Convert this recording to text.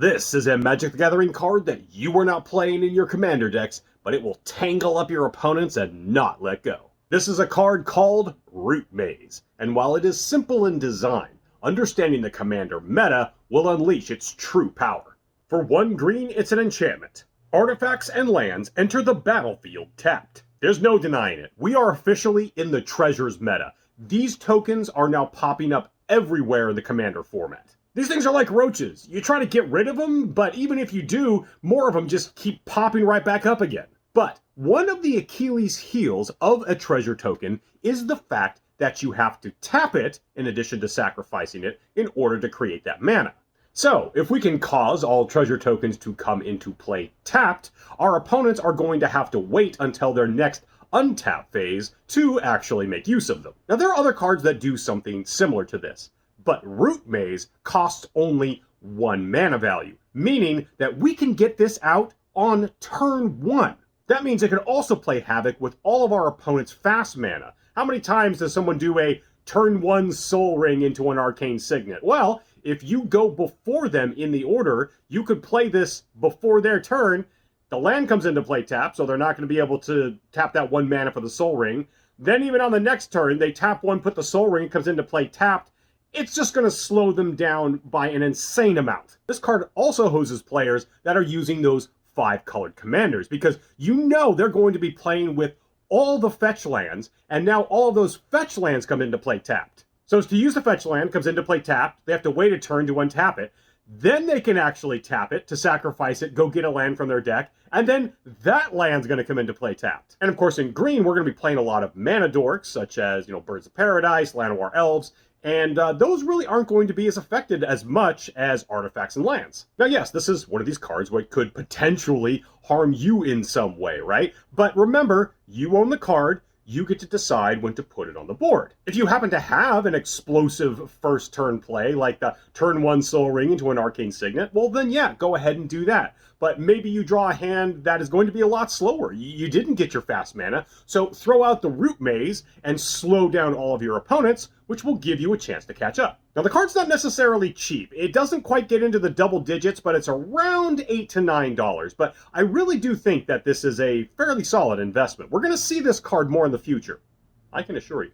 This is a Magic the Gathering card that you are not playing in your commander decks, but it will tangle up your opponents and not let go. This is a card called Root Maze, and while it is simple in design, understanding the commander meta will unleash its true power. For 1 green, it's an enchantment. Artifacts and lands enter the battlefield tapped. There's no denying it. We are officially in the treasures meta. These tokens are now popping up everywhere in the commander format. These things are like roaches. You try to get rid of them, but even if you do, more of them just keep popping right back up again. But one of the Achilles heels of a treasure token is the fact that you have to tap it, in addition to sacrificing it, in order to create that mana. So, if we can cause all treasure tokens to come into play tapped, our opponents are going to have to wait until their next untap phase to actually make use of them. Now, there are other cards that do something similar to this, but Root Maze costs only 1 mana value, meaning that we can get this out on turn 1. That means it can also play havoc with all of our opponent's fast mana. How many times does someone do a turn 1 Soul Ring into an Arcane Signet? Well, if you go before them in the order, you could play this before their turn. The land comes into play tap, so they're not going to be able to tap that 1 mana for the Soul Ring. Then even on the next turn, they tap 1, put the Soul Ring, it comes into play tapped. It's just going to slow them down by an insane amount. This card also hoses players that are using those 5-colored commanders, because you know they're going to be playing with all the fetch lands, and now all of those fetch lands come into play tapped. So to use the fetch land, comes into play tapped, they have to wait a turn to untap it, then they can actually tap it to sacrifice it, go get a land from their deck, and then that land's going to come into play tapped. And of course in green, we're going to be playing a lot of mana dorks, such as, Birds of Paradise, Llanowar Elves, and those really aren't going to be as affected as much as artifacts and lands. Now yes, this is one of these cards where it could potentially harm you in some way, right? But remember, you own the card, you get to decide when to put it on the board. If you happen to have an explosive first turn play, like the turn 1 Soul Ring into an Arcane Signet, well then yeah, go ahead and do that. But maybe you draw a hand that is going to be a lot slower. You didn't get your fast mana, so throw out the Root Maze and slow down all of your opponents, which will give you a chance to catch up. Now the card's not necessarily cheap. It doesn't quite get into the double digits, but it's around $8 to $9. But I really do think that this is a fairly solid investment. We're going to see this card more in the future, I can assure you.